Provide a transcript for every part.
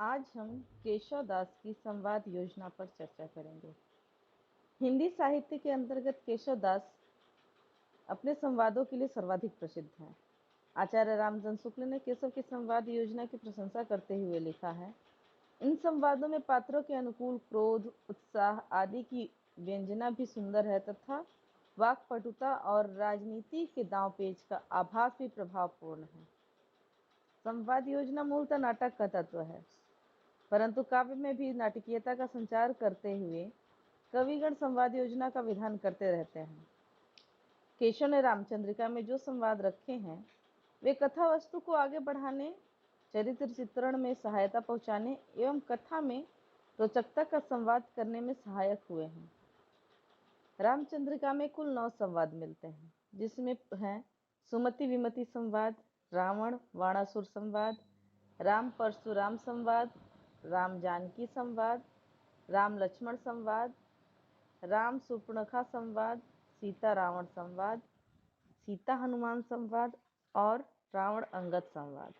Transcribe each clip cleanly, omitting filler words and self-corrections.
आज हम केशव दास की संवाद योजना पर चर्चा करेंगे। हिंदी साहित्य के अंतर्गत केशव दास अपने संवादों के लिए सर्वाधिक प्रसिद्ध हैं। आचार्य रामजन शुक्ल ने केशव की संवाद योजना की प्रशंसा करते हुए लिखा है, इन संवादों में पात्रों के अनुकूल क्रोध, उत्साह आदि की व्यंजना भी सुंदर है तथा वाक्पटुता और राजनीति के दांवपेच का आभास भी प्रभावपूर्ण है। संवाद योजना मूलतः नाटक का तत्व है, परंतु काव्य में भी नाटकीयता का संचार करते हुए कविगण संवाद योजना का विधान करते रहते हैं। केशव ने रामचंद्रिका में जो संवाद रखे हैं वे कथा वस्तु को आगे बढ़ाने, चरित्र चित्रण में सहायता पहुंचाने एवं कथा में रोचकता का संवाद करने में सहायक हुए हैं। रामचंद्रिका में कुल 9 संवाद मिलते हैं, जिसमें हैं सुमति विमति संवाद, रावण वाणासुर संवाद, राम परशुराम संवाद, राम जानकी संवाद, राम लक्ष्मण संवाद, राम सुपर्णखा संवाद, सीता रावण संवाद, सीता हनुमान संवाद और रावण अंगद संवाद।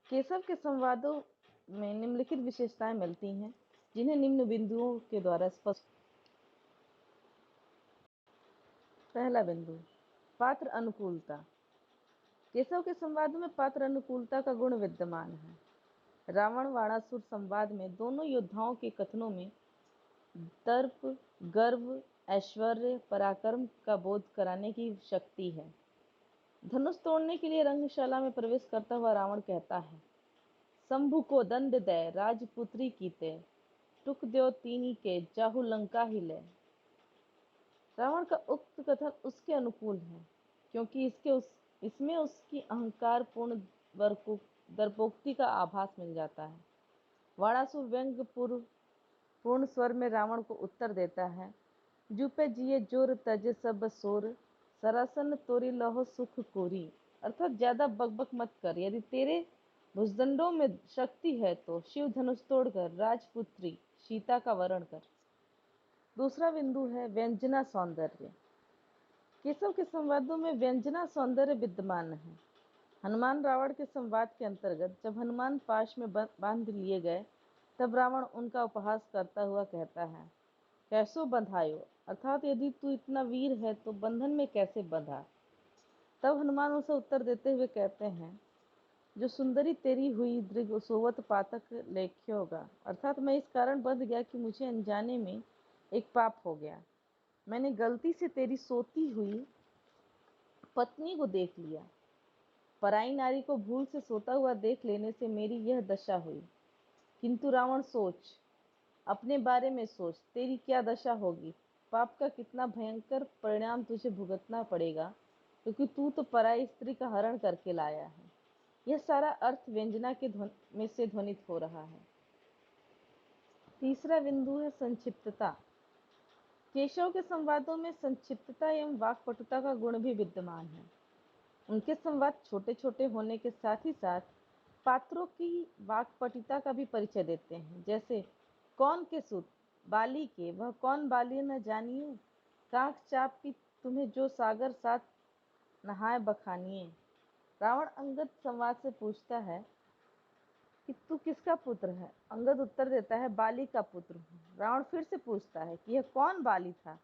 केशव के संवादों में निम्नलिखित विशेषताएं मिलती हैं, जिन्हें निम्न बिंदुओं के द्वारा स्पष्ट। पहला बिंदु, पात्र अनुकूलता। केशव के संवादों में पात्र अनुकूलता का गुण विद्यमान है। रावण वाणासुर संवाद में दोनों योद्धाओं के कथनों में दर्प, गर्व, ऐश्वर्य, पराक्रम का बोध कराने की शक्ति है। धनुष तोड़ने के लिए रंगशाला में प्रवेश करता हुआ रावण कहता है, शंभु को दंड दे राजपुत्री कीते, टुक द्यो तीनी के जाहु लंका ही ले। रावण का उक्त कथन उसके अनुकूल है, क्योंकि इसमें उसकी अहंकार पूर्ण दर्पोक्ति का आभास मिल जाता है। वाणासुर व्यंग पूर्ण स्वर में रावण को उत्तर देता है, जुपे जिये जोर तज सब सोर, सरासन तोरी लहो सुख कोरी। अर्थात ज्यादा बकबक मत कर, यदि तेरे भुजदंडों में शक्ति है तो शिव धनुष तोड़कर राजपुत्री सीता का वरण कर। दूसरा बिंदु है व्यंजना सौंदर्य। केशव के संवादों में व्यंजना सौंदर्य विद्यमान है। हनुमान रावण के संवाद के अंतर्गत जब हनुमान पाश में बांध लिए गए तब रावण उनका उपहास करता हुआ कहता है, कैसो बंधायो, अर्थात यदि तू इतना वीर है तो बंधन में कैसे बंधा। तब हनुमान उसे उत्तर देते हुए कहते हैं, जो सुंदरी तेरी हुई दृग सोवत पातक लेख्य होगा, अर्थात मैं इस कारण बंध गया कि मुझे अनजाने में एक पाप हो गया। मैंने गलती से तेरी सोती हुई पत्नी को देख लिया। पराई नारी को भूल से सोता हुआ देख लेने से मेरी यह दशा हुई। किंतु रावण सोच, अपने बारे में सोच, तेरी क्या दशा होगी। पाप का कितना भयंकर परिणाम तुझे भुगतना पड़ेगा, क्योंकि तू तो पराई स्त्री का हरण करके लाया है। यह सारा अर्थ व्यंजना के में से ध्वनित हो रहा है। तीसरा बिंदु है संक्षिप्तता। केशव के संवादों में संक्षिप्तता एवं वाक्पटुता का गुण भी विद्यमान है। उनके संवाद छोटे छोटे होने के साथ ही साथ पात्रों की वाक्पटुता का भी परिचय देते हैं। जैसे, कौन के सुत बाली के, वह कौन बाली न जानिए, कांख चाप की तुम्हें जो सागर साथ नहाए बखानिए। रावण अंगद संवाद से पूछता है कि तू किसका पुत्र है। अंगद उत्तर देता है, बाली का पुत्र हूँ। रावण फिर से पूछता है कि यह कौन बाली था,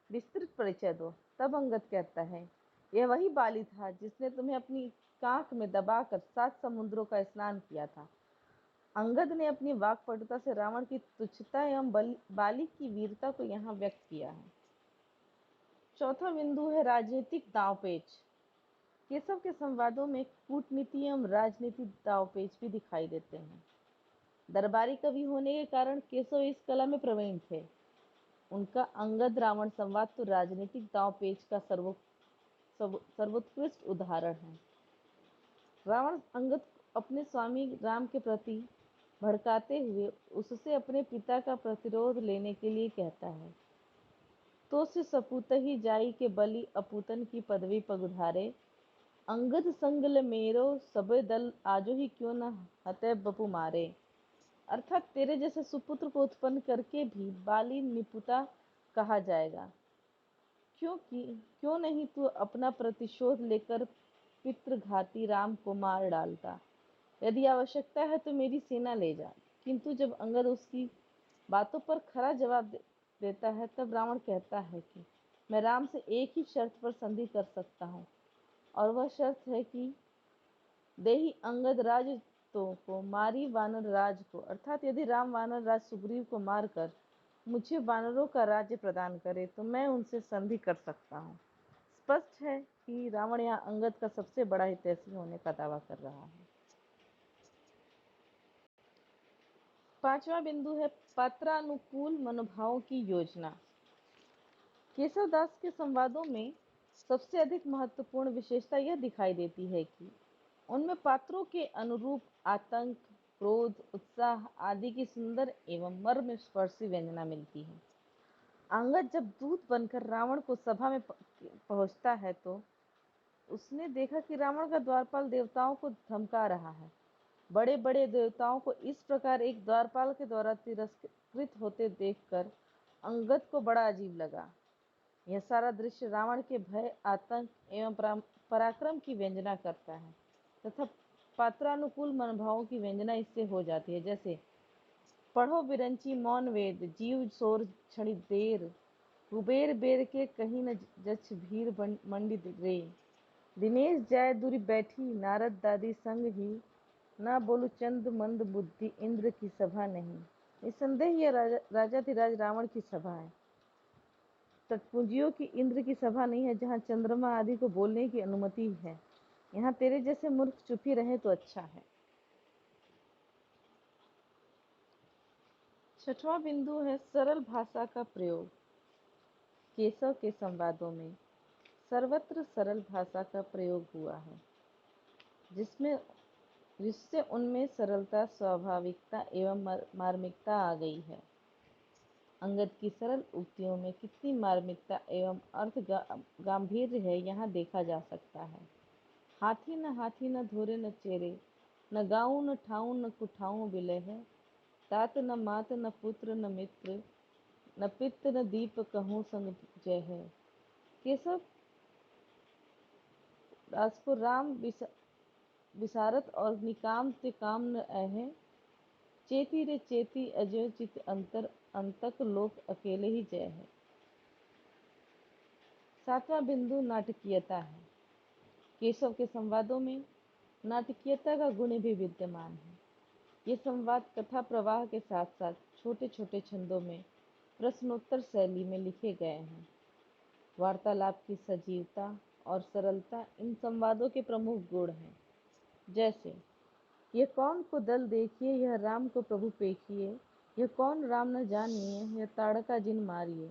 विस्तृत परिचय दो। तब अंगद कहता है, यह वही बाली था जिसने तुम्हें अपनी कांख में दबाकर 7 समुद्रों का स्नान किया था। अंगद ने अपनी वाक्पटुता से रावण की तुच्छता एवं बाली की वीरता को यहाँ व्यक्त किया है। चौथा बिंदु है राजनीतिक दांवपेच। केशव के संवादों में कूटनीति एवं राजनीतिक दांवपेच भी दिखाई देते हैं। दरबारी कवि होने के कारण केशव इस कला में प्रवीण थे। उनका अंगद रावण संवाद तो राजनीतिक दांवपेच का सर्वोत्कृष्ट उदाहरण है। रावण अंगद को अपने स्वामी राम के प्रति भड़काते हुए उससे अपने पिता का प्रतिरोध लेने के लिए कहता है, तो से सपूत ही जाई के बलि अपूतन की पदवी पगुधारे, अंगद संगल मेरो सबे दल आजो ही क्यों न हते बपु मारे। अर्थात तेरे जैसे सुपुत्र को उत्पन्न करके भी बाली निपुता कहा जाएगा, क्यों नहीं तू अपना प्रतिशोध लेकर पितृघाती राम को मार डालता। यदि आवश्यकता है तो मेरी सेना ले जा। किंतु जब अंगद उसकी बातों पर खरा जवाब देता है, तब रावण कहता है कि मैं राम से एक ही शर्त पर संधि कर सकता हूँ, और वह शर्त है कि देही अंगद राज तो को मारी वानर राज को, अर्थात यदि राम वानर राज सुग्रीव को मारकर मुझे वानरों का राज्य प्रदान करे तो मैं उनसे संधि कर सकता हूँ। स्पष्ट है कि रावण यहाँ अंगद का सबसे बड़ा हितैषी होने का दावा कर रहा है। पांचवा बिंदु है पात्रानुकूल मनोभावों की योजना। केशवदास के संवादों में सबसे अधिक महत्वपूर्ण विशेषता यह दिखाई देती है कि उनमें पात्रों के अनुरूप आतंक, क्रोध, उत्साह आदि की सुंदर एवं मर्मस्पर्शी व्यंजना मिलती है। अंगद जब दूत बनकर रावण को सभा में पहुंचता है तो उसने देखा कि रावण का द्वारपाल देवताओं को धमका रहा है। बड़े बड़े देवताओं को इस प्रकार एक द्वारपाल के द्वारा तिरस्कृत होते देखकर अंगद को बड़ा अजीब लगा। यह सारा दृश्य रावण के भय, आतंक एवं पराक्रम की व्यंजना करता है तथा पात्रानुकूल मनोभावों की व्यंजना इससे हो जाती है। जैसे पढ़ो बिरंची मौन वेद, जीव सोर क्षणिक देर, कुबेर बेर के कहीं न जछ भीर मंडित रे, दिनेश जाय दूरी बैठी नारद दादी संग ही, ना बोलू चंद मंद बुद्धि इंद्र की सभा नहीं। निसंदेह यह राजाधिराज रावण की सभा है, तटपुंजियों की इंद्र की सभा नहीं है, जहाँ चंद्रमा आदि को बोलने की अनुमति है। यहाँ तेरे जैसे मूर्ख चुप ही रहे तो अच्छा है। छठवां बिंदु है सरल भाषा का प्रयोग। केशव के संवादों में सर्वत्र सरल भाषा का प्रयोग हुआ है, जिससे उनमें सरलता, स्वाभाविकता एवं मार्मिकता आ गई है। अंगद की सरल उक्तियों में कितनी मार्मिकता एवं अर्थ गांभीर्य है, यहाँ देखा जा सकता है। हाथी न धोरे न चेरे, न गाऊं न ठाऊं न कुठाऊं बिले है, तात न मात न पुत्र न मित्र, न पित्त न दीप कहूँ संग जय है। केशव दास को राम विसारत और निकाम ते काम न अहे, चेती रे चेती अजय चित अंतर, अंतक लोक अकेले ही जय है। सातवां बिंदु नाटकीयता है। केशव के संवादों में नाटकीयता का गुण भी विद्यमान है। ये संवाद कथा प्रवाह के साथ साथ छोटे छोटे छंदों में प्रश्नोत्तर शैली में लिखे गए हैं। वार्तालाप की सजीवता और सरलता इन संवादों के प्रमुख गुण हैं। जैसे ये कौन को दल देखिए, यह राम को प्रभु पेखिए, यह कौन राम न जानिए, यह ताड़का जिन मारिए।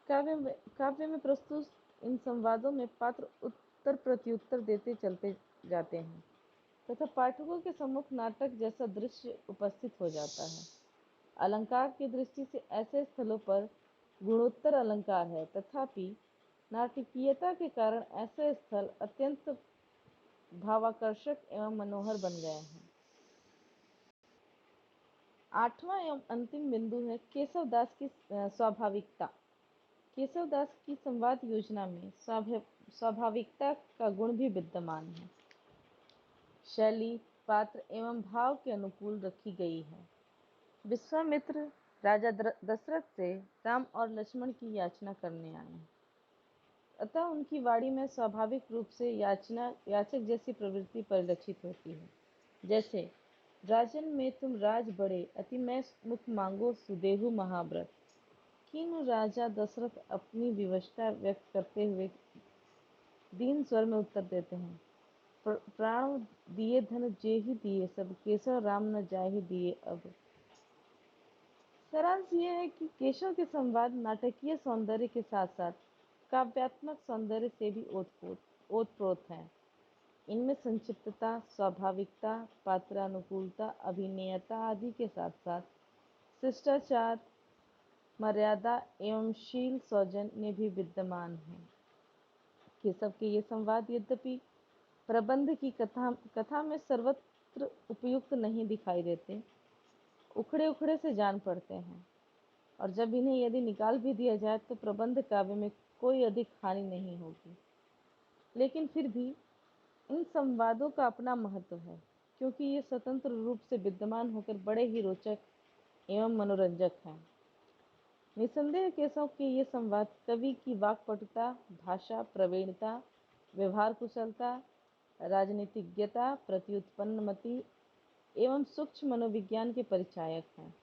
काव्य में प्रस्तुत इन संवादों में पात्र उत्तर प्रत्युत्तर देते चलते जाते हैं तथा पाठकों के सम्मुख नाटक जैसा दृश्य उपस्थित हो जाता है। अलंकार की दृष्टि से ऐसे स्थलों पर गुणोत्तर अलंकार है, तथापि नाटकीयता के कारण ऐसे स्थल अत्यंत भावाकर्षक एवं मनोहर बन गए हैं। आठवां एवं अंतिम बिंदु है केशवदास की स्वाभाविकता। केशवदास की संवाद योजना में स्वाभाविकता का गुण भी विद्यमान है। शैली पात्र एवं भाव के अनुकूल रखी गई है। विश्वामित्र राजा दशरथ से राम और लक्ष्मण की याचना करने आए, अतः उनकी वाणी में स्वाभाविक रूप से याचक जैसी प्रवृत्ति परिलक्षित होती है। जैसे राजन में तुम राज बड़े, अति मैं मुख मांगो सुदेहु महाव्रत। किंग राजा दशरथ अपनी विवशता व्यक्त करते हुए दीन स्वर में उत्तर देते हैं, प्राण दिए धन जे ही दिए सब, केशव राम न जाहि दिए अब। सारांश यह है कि केशव के संवाद नाटकीय सौंदर्य के साथ साथ काव्यात्मक सौंदर्य से भी ओतप्रोत हैं। इनमें संक्षिप्तता, स्वाभाविकता, पात्रानुकूलता, अभिनयता आदि के साथ साथ शिष्टाचार, मर्यादा एवं शील सौजन्य भी विद्यमान है। केशव के ये संवाद यद्यपि प्रबंध की कथा में सर्वत्र उपयुक्त नहीं दिखाई देते, उखड़े उखड़े से जान पड़ते हैं, और जब इन्हें यदि निकाल भी दिया जाए तो प्रबंध काव्य में कोई अधिक हानि नहीं होगी। लेकिन फिर भी इन संवादों का अपना महत्व है, क्योंकि ये स्वतंत्र रूप से विद्यमान होकर बड़े ही रोचक एवं मनोरंजक हैं। निसंदेह केशव के ये संवाद कवि की वाक्पटुता, भाषा प्रवीणता, व्यवहार कुशलता, राजनीतिज्ञता, प्रत्युत्पन्नमति एवं सूक्ष्म मनोविज्ञान के परिचायक हैं।